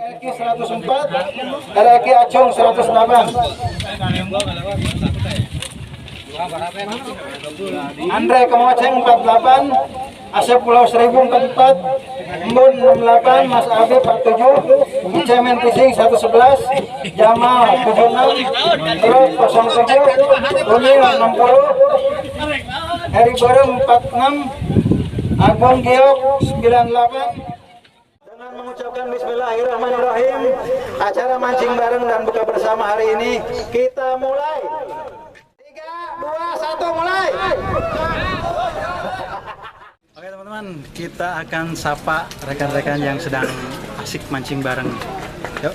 Eki 104, Eki Acung 108. Andre Kemoceng 48, Asep Pulau Seribu 44, Embun 68, Mas Abi 47, Cemen Pising 111, Jamal 76, Terus 07, Unil 60, Heri Bareng 46, Agung Giok 98. Dengan mengucapkan Bismillahirrahmanirrahim, acara mancing bareng dan buka bersama hari ini kita mulai. 3, 2, 1, mulai. Oke teman-teman, kita akan sapa rekan-rekan yang sedang asik mancing bareng. Yuk.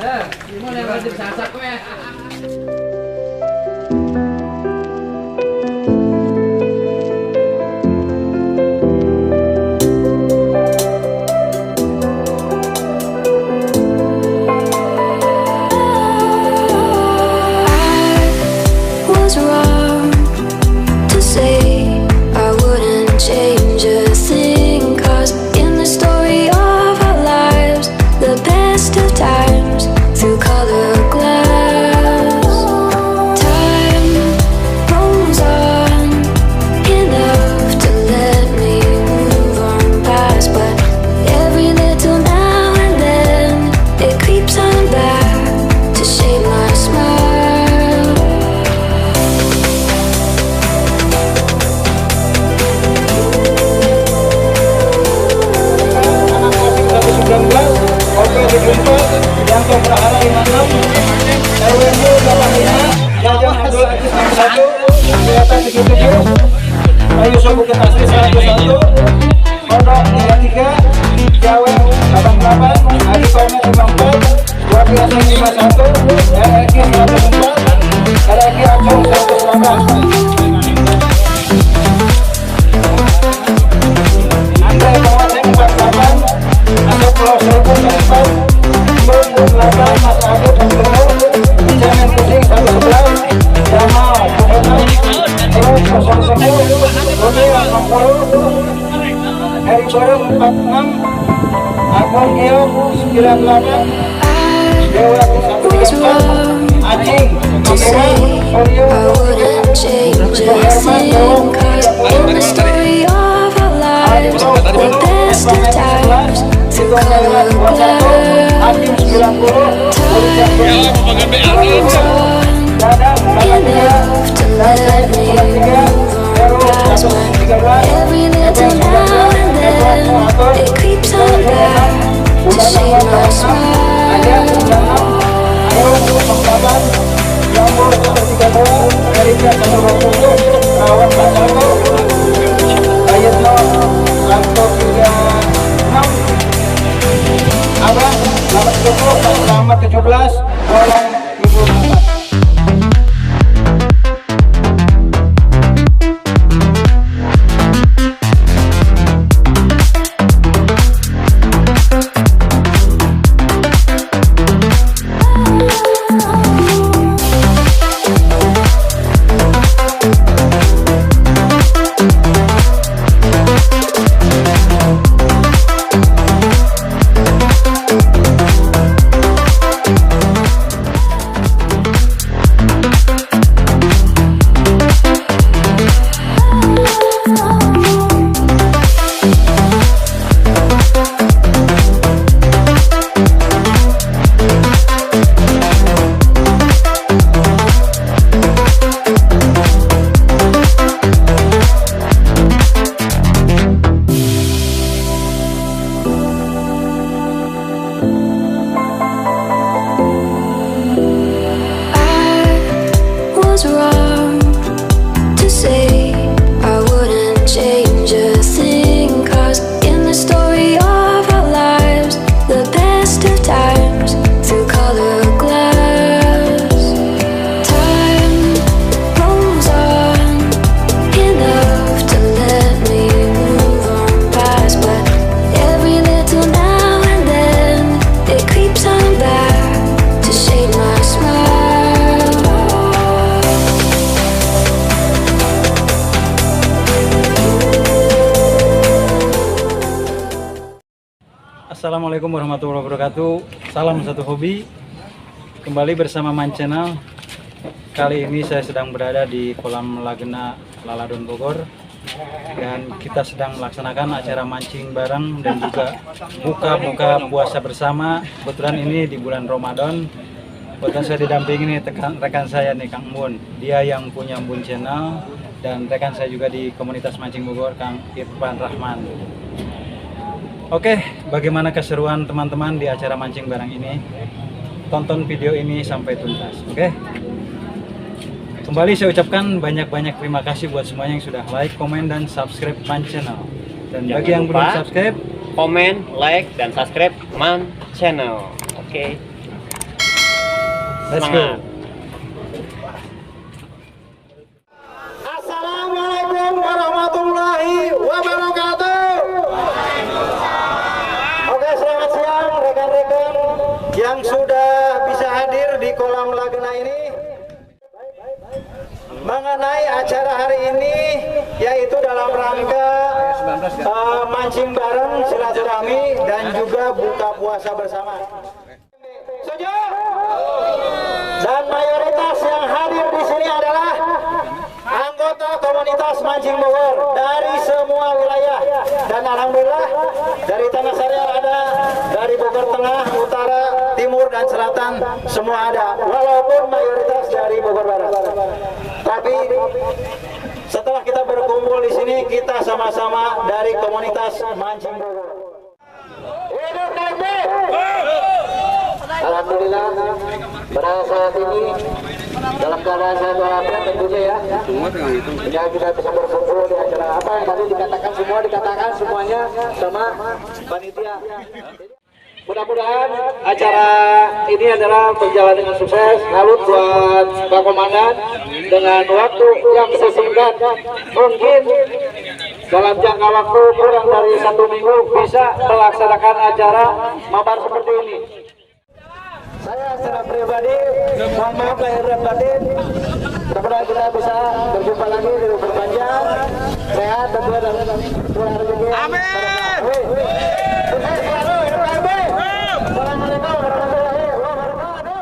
Ayo Bukit Asri 101, Pondok 33, Jawa 88, Adi Pamer 54, Wapi Asri 51, RRQ 104, RRQ Acung 108. Andre Kemoceng 48, Asep Pulau Seribu 44, Embun 68, Mas Abi 47, Cemen Pising 111, Jamal 76, Terus 07, Unil 60, Heri Bareng 46, Agung Giok 98, Dewa 134, Acing, Kamera, Suryo, Herman, Dawang, Adi Bro, Epamet 11, Sito Merah 21, Acing 90, Dadang 83, Dadang 93, Hero 113, Ebeng 19, Edward Motor 96, Udana 86, Ajak 96, Ayo 48, Jambul 132, Erika 120, Kawan 41, Ayatno 136, Abang selamat 70, selamat 17, Tolong Ibu Bapak. Assalamualaikum warahmatullahi wabarakatuh. Salam satu hobi. Kembali bersama Man Channel. Kali ini saya sedang berada di kolam Lagena Laladon Bogor dan kita sedang melaksanakan acara mancing bareng dan juga buka puasa bersama. Kebetulan ini di bulan Ramadan. Kebetulan saya didampingi nih rekan saya nih Kang Mun. Dia yang punya Mun Channel dan rekan saya juga di komunitas mancing Bogor, Kang Irfan Rahman. Oke, bagaimana keseruan teman-teman di acara mancing bareng ini? Tonton video ini sampai tuntas, oke? Kembali saya ucapkan banyak-banyak terima kasih buat semuanya yang sudah like, komen, dan subscribe Man Channel. Dan bagi yang belum subscribe, komen, like, dan subscribe Man Channel. Oke. let's go. Assalamualaikum warahmatullahi wabarakatuh. Oke, selamat siang rekan-rekan yang sudah bisa hadir di kolam Lagena ini. Mengenai acara hari ini, yaitu dalam rangka mancing bareng, silaturahmi, dan juga buka puasa bersama. Setuju? Dan mayoritas yang hadir di sini adalah anggota komunitas mancing Bogor dari semua wilayah. Dan alhamdulillah dari Tanah Sariar ada, dari Bogor Tengah, Utara, Timur, dan Selatan semua ada. Walaupun mayoritas dari Bogor Barat. Tapi setelah kita berkumpul di sini, kita sama-sama dari komunitas mancing Bogor. Hidup Kempe! Alhamdulillah pada saat ini dalam keadaan sehat walafiat tentunya ya. Ya, kita bisa berkumpul di acara apa yang tadi dikatakan, semua dikatakan semuanya sama panitia. Mudah-mudahan acara ini adalah berjalan dengan sukses. Salut buat Pak Komandan dengan waktu yang sesingkat mungkin, dalam jangka waktu kurang dari 1 minggu bisa melaksanakan acara mabar seperti ini. Saya secara pribadi mohon maaf lahir dan batin. Mudah-mudahan kita bisa berjumpa lagi di umur panjang, sehat, dan Tuhan rezeki. Amin. Sukses selalu, hidup KMB. Assalamualaikum warahmatullahi wabarakatuh.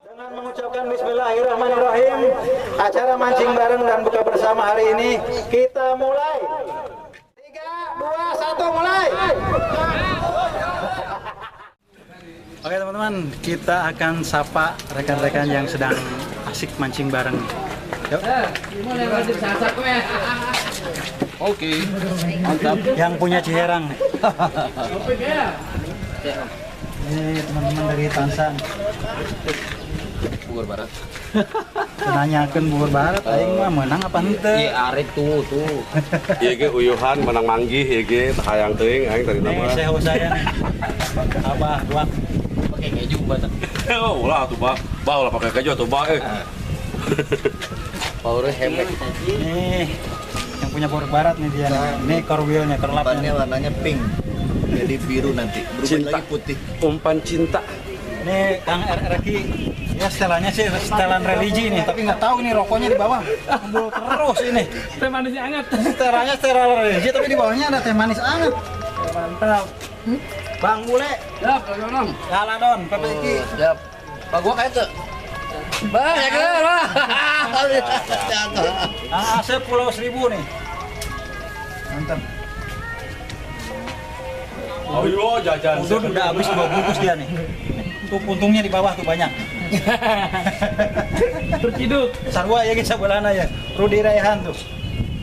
Dengan mengucapkan Bismillahirrahmanirrahim, acara mancing bareng dan buka bersama hari ini kita mulai. 3, 2, 1, mulai. Oke teman-teman, kita akan sapa rekan-rekan yang sedang asik mancing bareng. Yuk. Oke. Mantap. Yang punya Ciherang. Ini teman-teman dari Tansan. Bogor Barat. Nanyakan Bogor Barat, aing mah menang apa henteu? Iya, arek tuh. Iya ge uyuhan menang manggih ieu ge hayang teuing aing tadi Nih nama. seho saya nih. Abah buat Pakai keju batak. Oh ulah atuh bah ulah pakai keju atuh bah Power hemat. nih yang punya Bogor Barat nih dia. Nih core wheelnya, core lapnya. Warnanya pink, jadi biru nanti, berubah Cinta. lagi putih. Umpan cinta. Nih Kang Reki, ya setelannya sih setelan religi nih, tapi nggak tahu ini rokoknya di bawah. Bul terus ini. Teh manisnya anget. Setelannya setelan religi, tapi di bawahnya ada teh manis anget. Mantap. Bang Bule. Siap, Laladon. Laladon, PPI. Siap. Pak gua kayak tuh. Bang, ya keren, Bang. Asep Pulau Seribu nih. Mantap. Ayo jajan. Udut udah habis 2 bungkus dia nih. Tuh puntungnya di bawah tuh banyak. Terciduk. Sarua ya geus sabeulanna ya. Rudi Raihan tuh.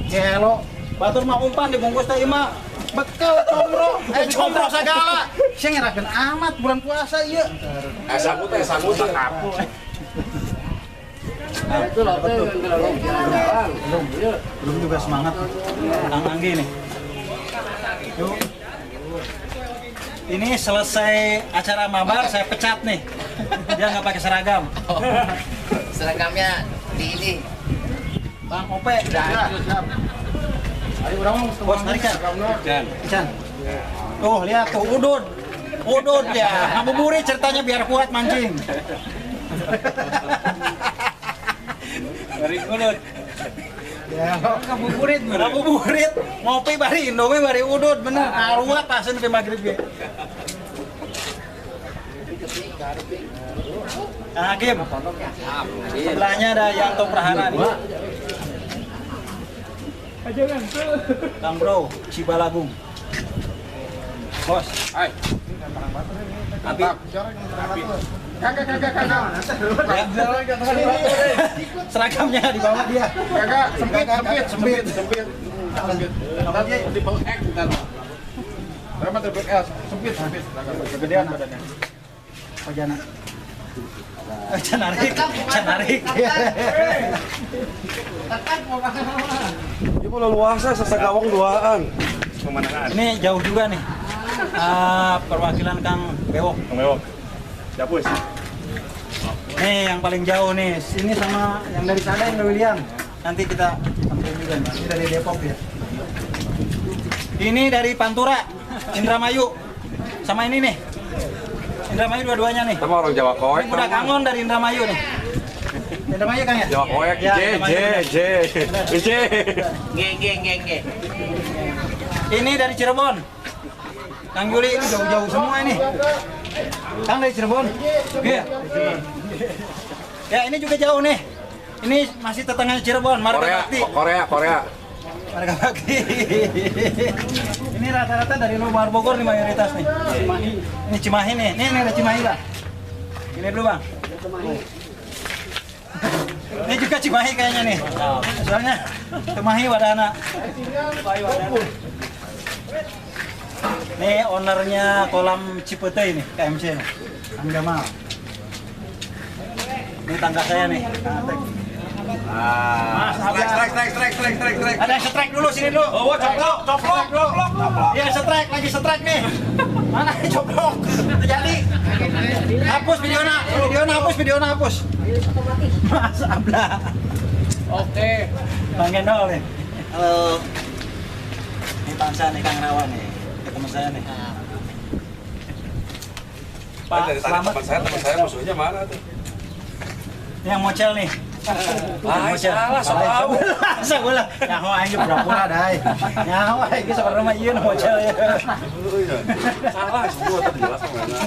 Gelo. Batur mah umpan dibungkus teh mah. Bekel combro. Combro segala. Saya ngerakeun amat bulan puasa ieu. Sangu teh kapu. Itu loh, Belum juga semangat. Kang Anggi nih. Yuk. Ini selesai acara mabar saya pecat nih. Dia nggak pakai seragam. Seragamnya di ini. Bang Ope. Ayo orang bos tarik kan. Ican. Tuh lihat tuh udud. Udud ya. Ngabuburit ceritanya biar kuat mancing. Bari udud. Ya, ngabuburit. Ngopi bari Indomie bari udud bener. Arwah pasen sampai magrib ge. Kang Hakim. Sebelahnya ada Yanto Prahara nih. Kang Bro, Cibalagung. Bos. Hai. Mantap. Kakak. Seragamnya di bawah dia. Kakak, sempit. Di bawah X bentar. Berapa terbaik S? Sempit. Kegedean badannya. Pajana. Canarik. Ibu mau luasa sesagawang duaan. Ini jauh juga nih. Perwakilan Kang Bewok. Dapus. Nih yang paling jauh nih. Sini sama yang dari sana yang dari William. Nanti kita sampein juga nih. Ini dari Depok ya. Ini dari Pantura, Indramayu. Sama ini nih. Indramayu dua-duanya nih. Sama orang Jawa Koek. Ini udah kangen dari Indramayu nih. Indramayu Kang ya? Jawa Koek, Ya, J. Geng. Ini dari Cirebon. Kang Juli ini jauh-jauh semua ini. Kang dari Cirebon. Iya. Ya ini juga jauh nih. Ini masih tetangga Cirebon, Marga Bakti. Korea. Marga Bakti. Ini rata-rata dari luar Bogor nih mayoritas nih. Ini Cimahi nih. Ini ada Cimahi lah. Ini dulu Bang. Ini juga Cimahi kayaknya nih. Soalnya Cimahi Wadana. Nih ownernya kolam Cipete ini, KMC nih. Kang Jamal. Ini tangga saya nih. Mas, strike. Ada strike dulu sini dulu. Oh, coplok dulu. Iya, strike nih. Mana coplok? Terjadi. Hapus videonya hapus. Mas Abla. Oke. Bang Gendol nih. Halo. Ini Tansa nih Kang Rawan nih. Teman saya nih. Pak Selamat. Teman saya musuhnya mana tuh? Yang mocel nih. Salah. Salah. Nyaho aing pura-pura dai. Nyaho aing sabar mah ieu mocel ya. Salah semua tadi jelas mana.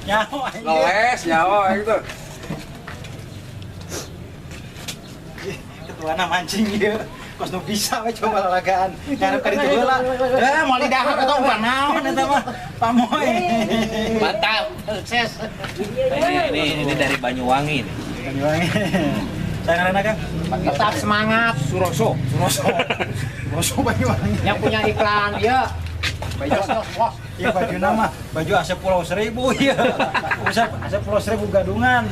Nyaho aing. Ngeles nyawa gitu. Ketuana mancing ieu. Kos nu bisa we coba lalagaan. Ngarep ka ditu heula. Mau lidah atau umpan naon eta mah. Pamoy. Mantap, sukses. Ini dari Banyuwangi nih. Banyuwangi. Saya ngaranna Kang. Tetap semangat, Suroso Banyuwangi. yang punya iklan ya. Iya baju nama, baju Asep Pulau Seribu ya. Asep Pulau Seribu gadungan.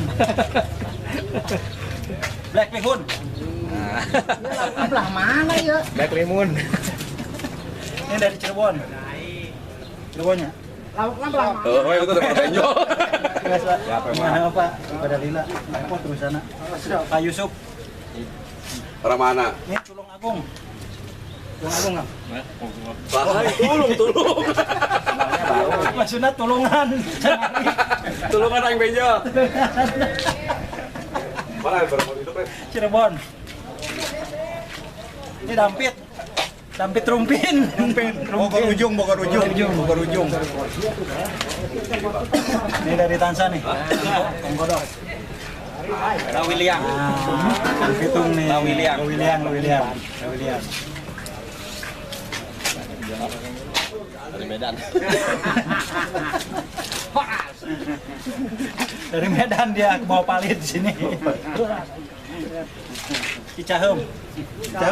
Black Lihun. Belah mana ya? Black Limun. Ini dari Cirebon. Cirebonnya. Oh, itu dari Benjol. Gimana Pak? Pada Lila. Apa terus sana? Pak Yusuf. Orang mana? Ini Tulung Agung. Tulung Agung nggak? Tulung. Maksudnya tulungan. Tulungan yang Benjol. Mana yang baru itu, Pak? Cirebon. Ini Dampit Rumpin. Bogor ujung. Ini dari Tansa nih. Tonggodok. Lawiliang. Hitung nih. Lawiliang. Dari Medan. Dari Medan dia ke bawah palit di sini. Cicahem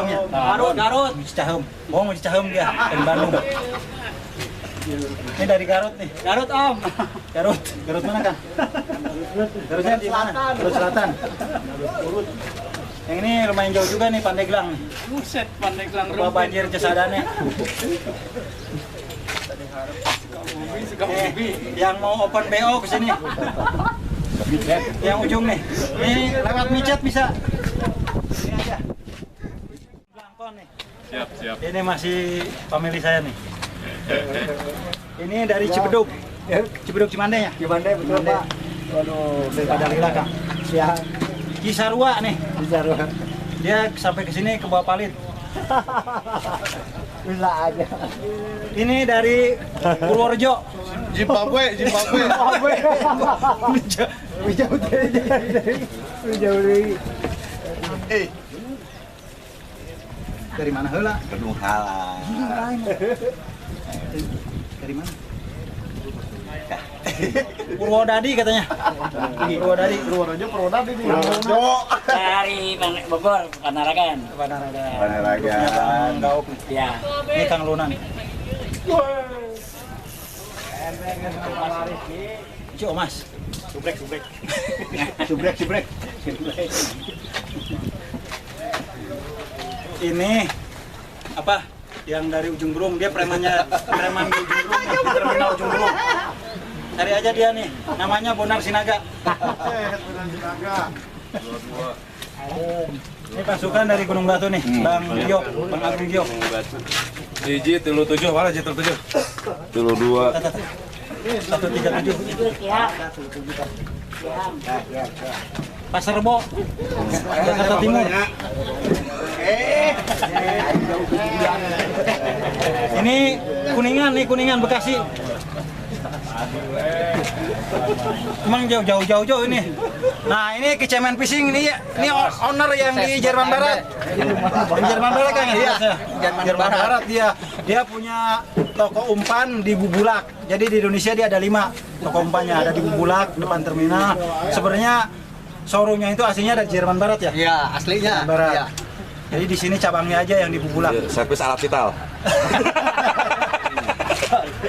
ya? Garut. Cicahem. Oh mau Cicahem dia dari Bandung. Ini dari Garut nih. Garut Om. Garut mana Kang? Garutnya di mana? Garut Selatan. Yang ini lumayan jauh juga nih Pandeglang nih. Buset, Pandeglang Bawah banjir Cesadane. Yang mau open BO ke sini. Yang ujung nih. Ini lewat micet bisa. Ini aja. Belangkon nih. Siap. Ini masih family saya nih. Ini dari Cibeduk. Cimande ya? Cimande betul Pak. Waduh, daripada Lila Kang. Ya. Cisarua nih. Dia sampai ke sini ke bawah palit. Bisa aja. Ini dari Purworejo. Zimbabwe. Jauh dari. Dari mana heula? Gedung Halang. Dari mana? Purwodadi katanya. Purwodadi. Purwodadi nih. Dari Bogor, Panaragan. Panaragan. Ya. Ini Kang Lunan. Cuk Mas. Subrek. Ini apa? Yang dari ujung Berung, dia preman di ujung Berung, di terminal ujung Berung. Cari aja dia nih, namanya Bonar Sinaga. Ini pasukan dari Gunung Batu nih, Bang Agung Gio. Hiji 37 mana hiji 37? 32. 137. Pasar Rebo, Jakarta Timur. Ini Kuningan Bekasi. Emang jauh ini. Nah ini Kicemen Fishing ini owner yang di Jerman Barat. Di Jerman Barat kan ya? Jerman Barat dia punya toko umpan di Bubulak. Jadi di Indonesia dia ada 5 toko umpannya, ada di Bubulak depan terminal. Sebenarnya showroomnya itu aslinya dari Jerman Barat ya? Iya, aslinya. Barat. Iya. Jadi di sini cabangnya aja yang di Bubulak. Servis alat vital.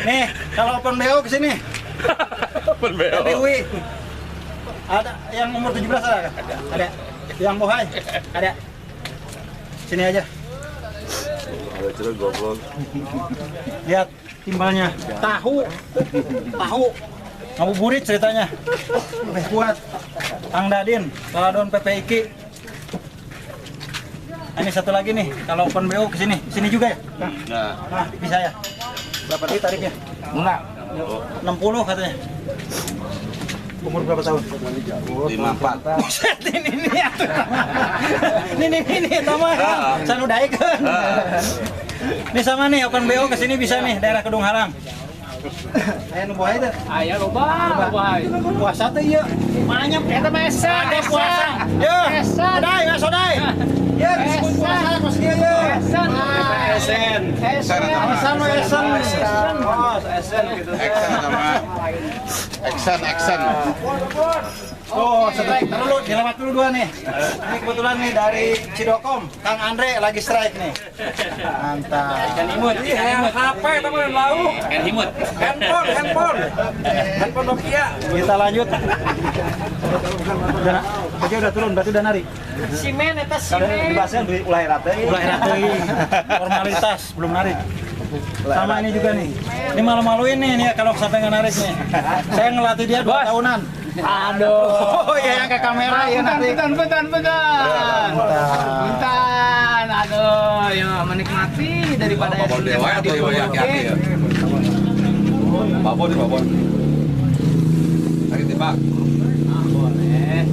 Nih, kalau open BO ke sini. Open BO. TPUI. Ada yang umur 17 ada? Ada. Yang bohai? Ada. Sini aja. Ada cerut goblok. Lihat timbalnya. Tahu. Ngabuburit ceritanya. Lebih kuat. Kang Dadin, Laladon PPIK. Ini satu lagi nih, kalau open BO ke sini juga ya? Nah, bisa ya. Berapa duit tarifnya? Enggak. 60 katanya. Umur berapa tahun? 54. Buset, ini atuh. Ini sama kan. Sanu daekeun. Ini sama nih open BO ke sini bisa nih daerah Kedung Halang. Aya nu bohai teh? Aya loba. Puasa teh ieu. Manyep eta mah esen. Ada puasa. Yo. Sodai, ya sodai. Ya disebut puasa kos kieu ye. Esen. Esen esen. Oh, esen gitu. Action. Oh, strike dulu, dilewat dulu 2 nih. Ini kebetulan nih dari Cidokom, Kang Andre lagi strike nih. Mantap. Ikan imut. HP teman lau. Ikan imut. Handphone Nokia. Kita lanjut. Udah turun, berarti udah narik. Simen eta Dibahasnya beli ulah erat teh. Formalitas, belum narik. Sama ini juga nih. Ini malu-maluin nih kalau sampai nggak narik nih. Saya ngelatih dia 2 tahunan. Aduh. Oh iya yang ke kamera ya narik. Bentar. Aduh, ya menikmati daripada Babon dewa atau yaki-yaki ya? Babon. Sakit tembak. Boleh.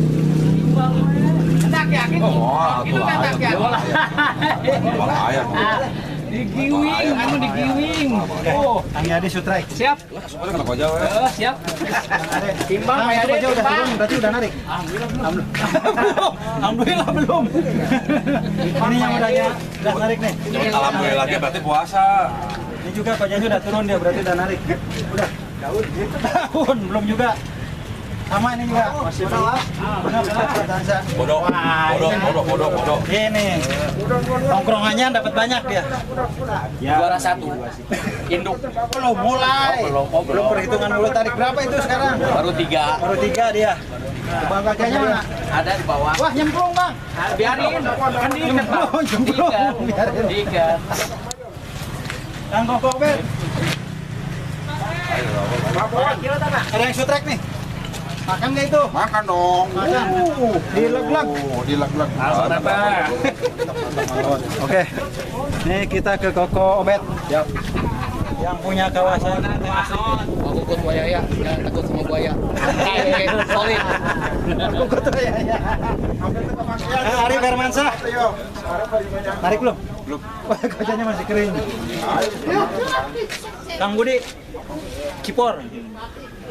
Yaki-yaki. Oh, Itu kan yaki-yaki. Malah ayam. Digiwing. Oh, Kang Yadi Sutrek. siap. Semuanya kenapa jauh ya? Siap. Timbang Nah, kayak itu aja udah turun, berarti udah narik. Alhamdulillah belum. Ini yang udah narik nih. Alhamdulillah lagi berarti puasa. Ini juga kojanya udah turun dia, berarti udah narik. Udah. Daun belum juga. Sama ini juga masih belum. Bodoh. Ini nongkrongannya dapat banyak dia. Juara 1. Induk. Belum mulai. Belum perhitungan mulai tarik berapa itu sekarang? Baru 3. Baru 3 dia. Bang kakinya mana? Ada di bawah. Wah nyemplung bang. Biarin. Kan Nyemplung. Biarin. Diikat. Yang kokok bet. Ada yang sutrek nih. Makan nggak itu? Makan dong. Makan. Dileg-leg. Dileg-leg. Oke. Ini kita ke Koko Obet. Yang punya kawasan. Aku ikut wayaya. Jangan takut sama buaya. Solid. Ari Hermansyah. Tarik belum? Belum. Kocanya masih kering. Kang Budi Cipor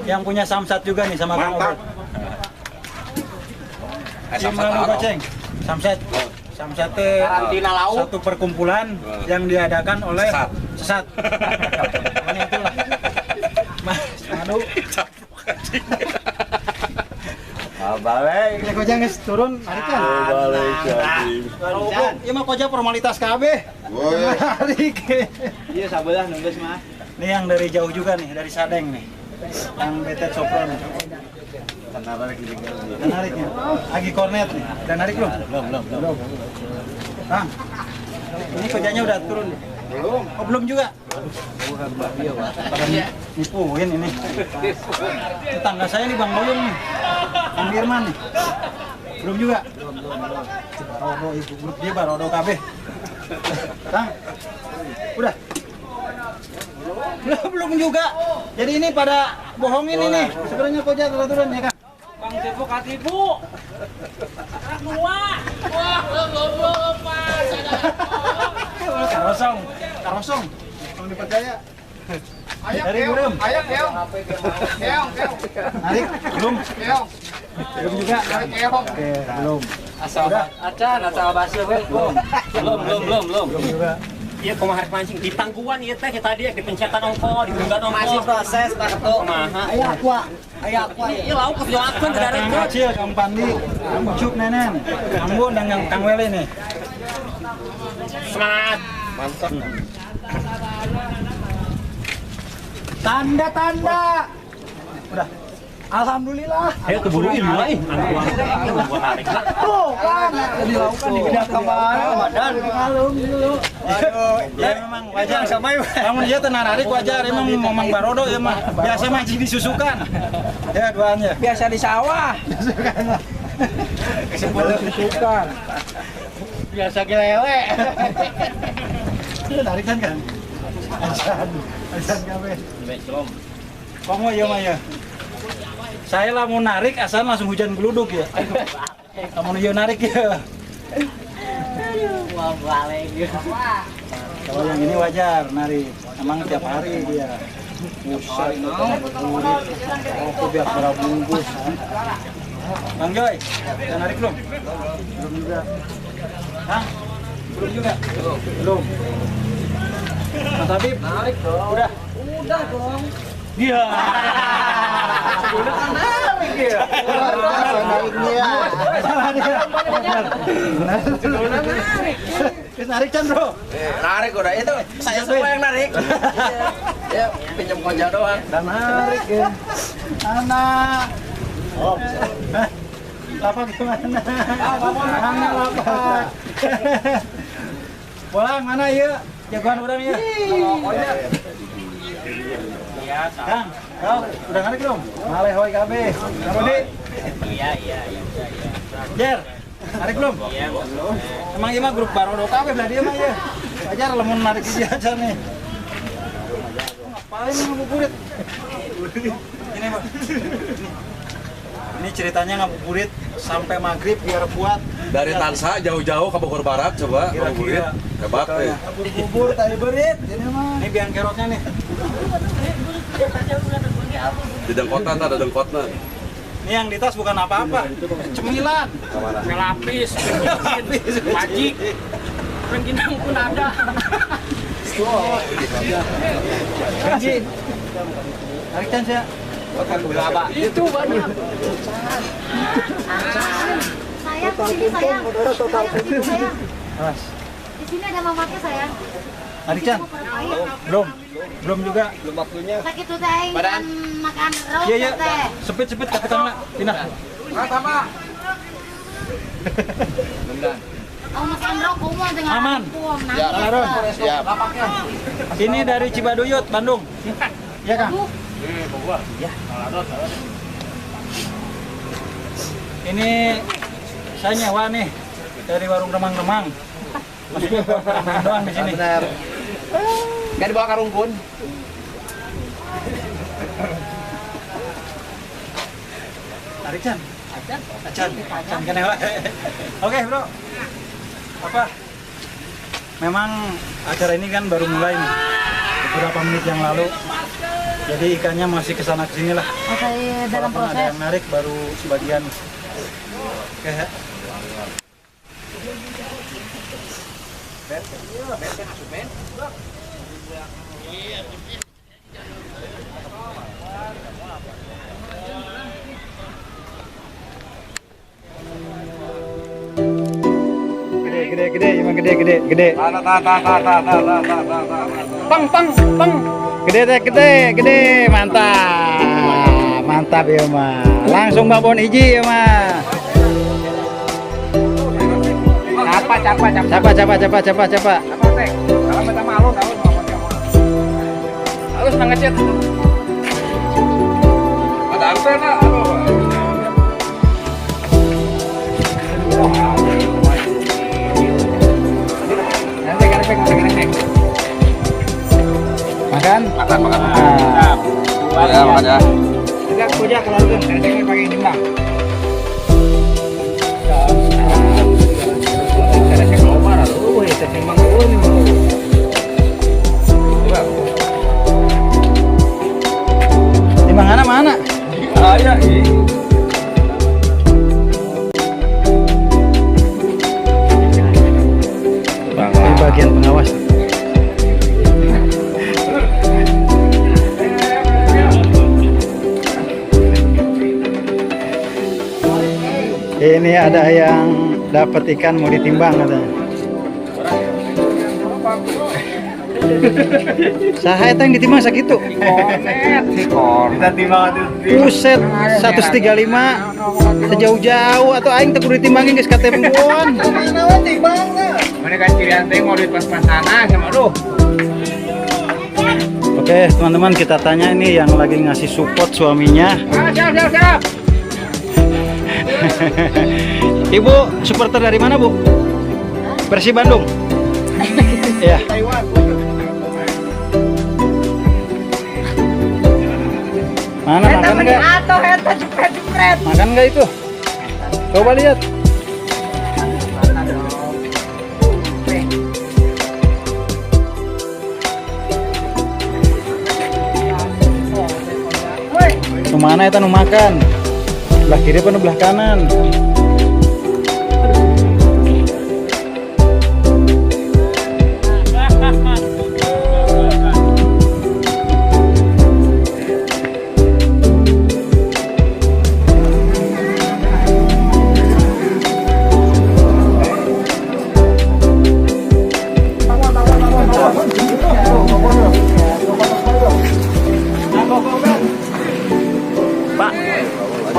yang punya Samsat juga nih sama Kang Obet. Gimana Goceng? Samsat. Samsat Karantina laut. satu perkumpulan yang diadakan oleh sesat. Mana itulah. Mas, aduh. Balik. Ini Koja geus turun, narik kan? Balik anjing. Ieu mah Koja formalitas kabeh. Woi. Narik. Iya sabelah nunggus mah. Ini yang dari jauh juga nih, dari Sadeng nih. Yang betet sopron. Dan nariknya. Agi kornet nih. Dan narik belum? Belum. Bang. Ini Kojanya udah turun. Belum. Oh, belum juga. Pada nipuin ini. Tetangga saya nih Bang Boyong nih. Bang Firman nih. Belum juga. Barodo ibu grup dia Barodo KB. Bang. Udah. Belum juga. Jadi ini pada bohongin ini. Sebenarnya Koja turun ya, Kang. Bang Tipu katipu. Wah, goblok Pak. Karosong. Kalau dipercaya. Dari belum? Ayo, keong. Narik belum? Keong. Belum juga. Narik keong. Oke, belum. Asal basuh belum. Belum juga. Iya, kumaha harus mancing di tangguan ieu teh tadi dipencetan ongko, digungan ongko. Masih proses tak ketu. Kumaha? Aya aqua. Iya lauk geus doakeun ke dari Kang Acil, Kang Pandi, Kang Ucup, Nenen, Kang Bun, dan Kang Weli nih. Semangat. Mantap. Tanda. Udah. Alhamdulillah. Ayo keburu ini lah buat tarik. Tuh kan, dilakukan di bidang kemarin. Dan kalung dulu. Ya memang wajar sama ya. Namun dia tenar narik wajar, emang memang Barodo ya mah. Biasa mancing disusukan. Ya duanya. Biasa di sawah. Sebelum disusukan. Biasa gelele. Tarikan kan? Azan kabeh. Komo ya mah ya. Saya lah mau narik, asal langsung hujan geluduk ya. Kamu nih narik ya. Wah, balik. Kalau yang ini wajar narik, emang tiap hari dia. Buset, oh biar para bungkus. Bang Joy, udah narik belum? Belum juga. Hah? Belum juga? Belum. Mas Habib, narik dong. Udah dong. Iya. Udah kan narik ya. Narik kan bro? Narik udah itu saya semua yang narik. Ya pinjam Koja doang. Dan narik ya. Anak. Oh. Lapak gimana? Anak lapak. Bolang mana ya? Jagoan orang ya. Kang, kau udah narik belum? Maleh hoi KB. Rodi. Iya. Jer, narik belum? Iya, belum. Emang iya mah grup Barodo KB belah dia mah ya. Wajar lemun narik dia aja nih. Ngapain ngabuburit? Ini Pak. Ini ceritanya ngabuburit sampai maghrib biar kuat. Dari Tansa jauh-jauh ke Bogor Barat coba ngabuburit. Hebat euy. Bubur tadi berit ini mah. Ini biang keroknya nih. Di dengkotan ada dengkotna. Ini yang di tas bukan apa-apa. Cemilan. Melapis, magic. Rengginang pun ada. Ganji. Tarik chance ya. Itu banyak. Sayang, sini sayang. Sayang. Awas. Di sini ada mamatnya sayang. Tarik Chan. Belum juga. Sakit tuh teh, kan makan roti Iya. teh. Sepit ke tengah. Pindah. Oh makan rokok mau dengan Aman. ampun. Ya, Ron. Siap. Ini dari Cibaduyut, Bandung. Iya, Kang. Ini saya nyewa nih dari warung remang-remang. Maksudnya remang doang di sini. Benar. Gak dibawa karungkun. Tarik Chan. Acan kan ya. Oke bro. Apa? Memang acara ini kan baru mulai nih. Beberapa menit yang lalu. Jadi ikannya masih kesana kesini lah. Masih dalam Walaupun ada proses. yang narik baru sebagian. Oke ya. Gede, emang gede. Pang. Gede, mantap ya mah. Langsung babon hiji ya mah. Capa. Harus ngecet. Ada antena, Makan. Ya, makan ya. Tidak punya kalau itu saya pakai timbang. Timbangannya mana? Di bagian pengawas. Ini ada yang dapat ikan mau ditimbang katanya. Saya yang ditimbang segitu. Kita timbang Buset, 135 sejauh-jauh atau aing teu kudu ditimbangin geus ka tempuan. Mereka cirian teh mau duit pas-pasana sama aduh. Oke, teman-teman kita tanya ini yang lagi ngasih support suaminya. Siap. Ibu supporter dari mana, Bu? Persib Bandung. Iya. Mana makan nggak? Makan nggak itu? Coba lihat. Kemana itu nu makan? Belah kiri apa belah kanan?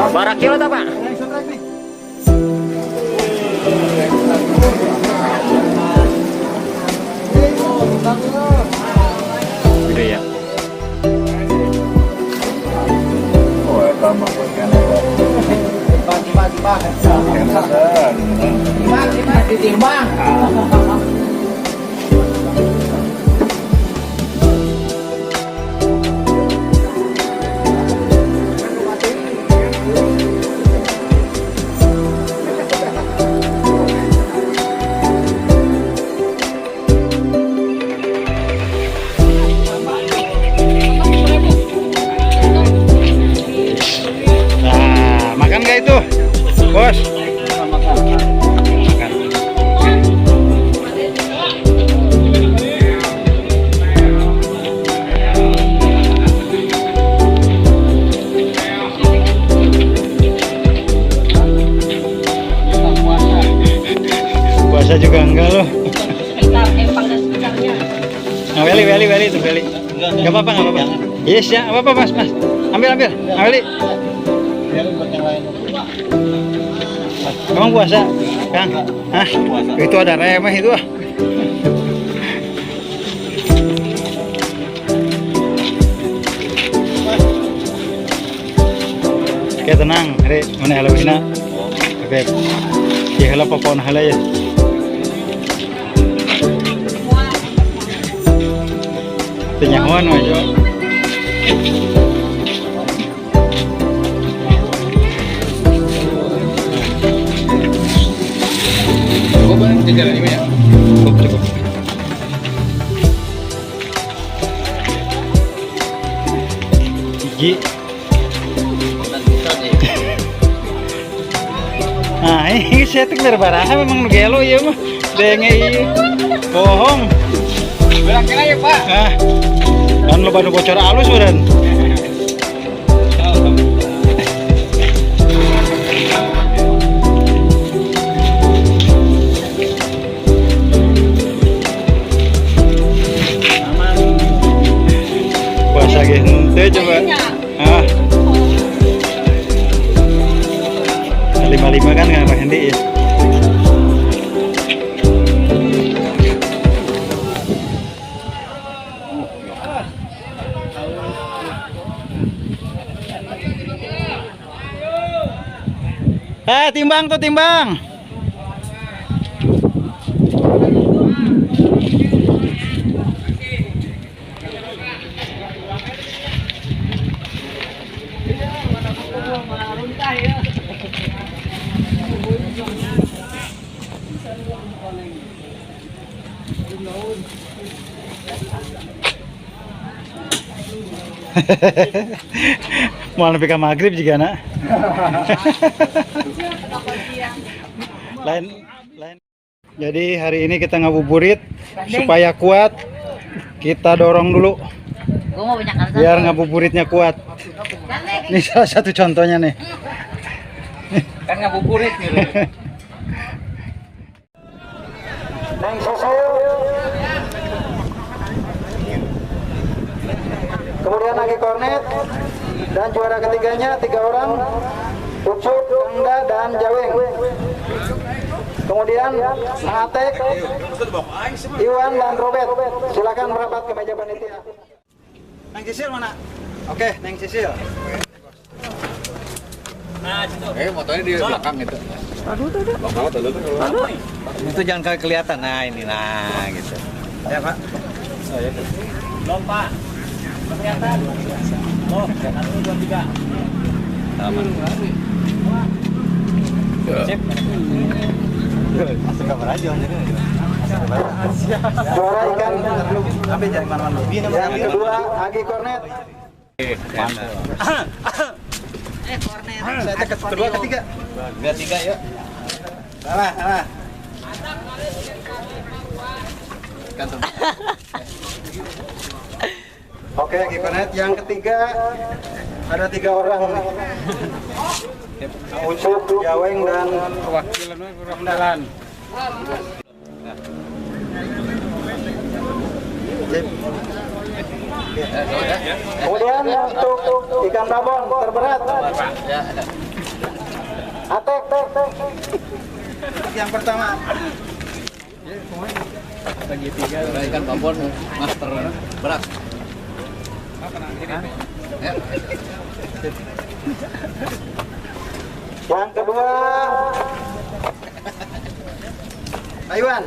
Berapa kilo tak Pak? Gede ya. Ditimbang. Nah, makan nggak itu, Bos? Makan. Puasa juga enggak loh. Nah, Weli itu Weli. Gak apa-apa. Yes ya, apa Mas. Ambil. Weli. Emang puasa, Kang? Hah? Itu ada remeh itu ah. Oke tenang, Re, mana halawina? Oke, ya halau popon halai ya. Penyahuan aja. Cukup. Gigi. Nah, ini setting dari baraha memang nu gelo ieu mah. Denge ieu. Bohong. Berangkat aja Pak. Nah. Kan lo baru bocor halus udan. Puasa ge henteu coba. Ah. 55 kan nggak Pak Hendi ya. Timbang tuh timbang. Mau nepi ka magrib juga nak. lain. Jadi hari ini kita ngabuburit supaya kuat. Kita dorong dulu biar ngabuburitnya kuat. Ini salah satu contohnya nih. Kan ngabuburit nih. Neng susu. Kemudian lagi kornet dan juara ketiganya 3 orang, Ucup, Angga, dan Jaweng. Kemudian Atek, Iwan, dan Robert. Silakan merapat ke meja panitia. Neng Sisil mana? Oke, Neng Sisil. Motornya di belakang itu. Itu jangan kelihatan. Nah ini gitu. Ya Pak. Oh ya. Lompa. Kelihatan. Oh, 1, 2, 3. Aman. Sip. Masuk kamar aja jadi. Juara ikan Ambil jangan mana-mana. yang kedua Agi Kornet. Saya tekan kedua ketiga. Tiga ya. Salah. Oke, Agi Kornet yang ketiga ada 3 orang nih. Ucup, Jaweng, dan Perwakilan Ramdalan. kemudian untuk ikan babon terberat Atek. Yang pertama. Ikan babon master berat. Ya. Yang kedua Iwan.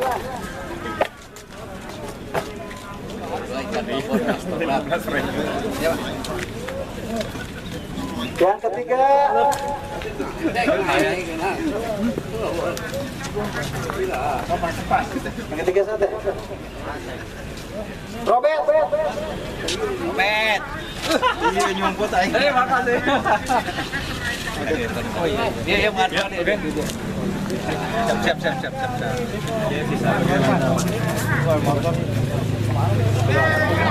Ikan babon master berat. Ya. Yang ketiga sate. Robert. Iya nyumput aing. Makasih. Oh iya. Dia yang mana nih? Siap.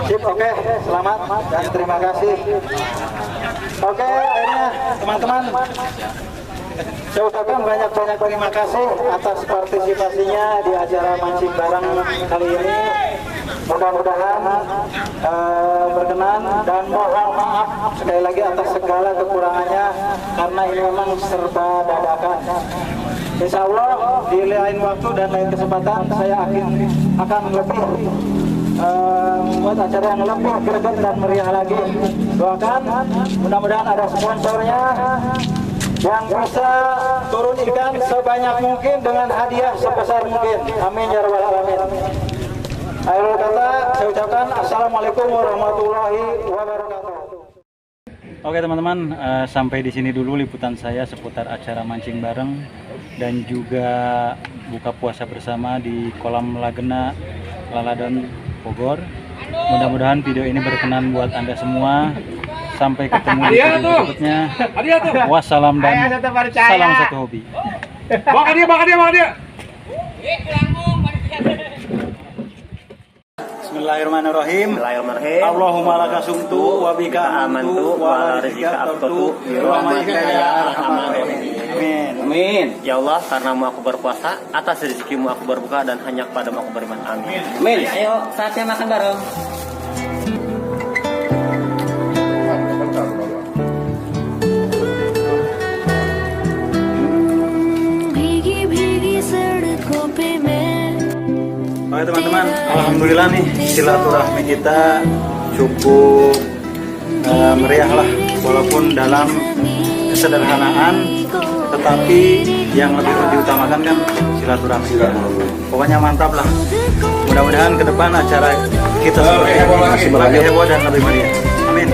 Sip, oke, selamat dan terima kasih. Oke, akhirnya teman-teman, saya ucapkan banyak-banyak terima kasih atas partisipasinya di acara mancing bareng kali ini. Mudah-mudahan berkenan dan mohon maaf sekali lagi atas segala kekurangannya karena ini memang serba dadakan. Insya Allah di lain waktu dan lain kesempatan saya akan lebih membuat acara yang lebih greget dan meriah lagi. Doakan mudah-mudahan ada sponsornya yang bisa turun ikan sebanyak mungkin dengan hadiah sebesar mungkin. Amin ya rabbal alamin. Akhir kata saya ucapkan assalamualaikum warahmatullahi wabarakatuh. Oke teman-teman, sampai di sini dulu liputan saya seputar acara mancing bareng dan juga buka puasa bersama di kolam Lagena Laladon Bogor. Mudah-mudahan video ini berkenan buat Anda semua. Sampai ketemu di video berikutnya. Wassalam dan salam satu hobi. Makan dia. Bismillahirrahmanirrahim. Allahumma laka sumtu wa bika amantu wa ala rizqika afqatu bi rahmatika ya arhamar rahimin. Amin. Ya Allah, karenamu aku berpuasa, atas rezekimu aku berbuka dan hanya kepadamu aku beriman. Amin. Amin. Ayo, saatnya makan bareng. Oke teman-teman, alhamdulillah nih silaturahmi kita cukup meriah lah, walaupun dalam kesederhanaan, tetapi yang lebih diutamakan kan silaturahmi. Pokoknya mantap lah. Mudah-mudahan ke depan acara kita lebih heboh dan lebih meriah. Amin.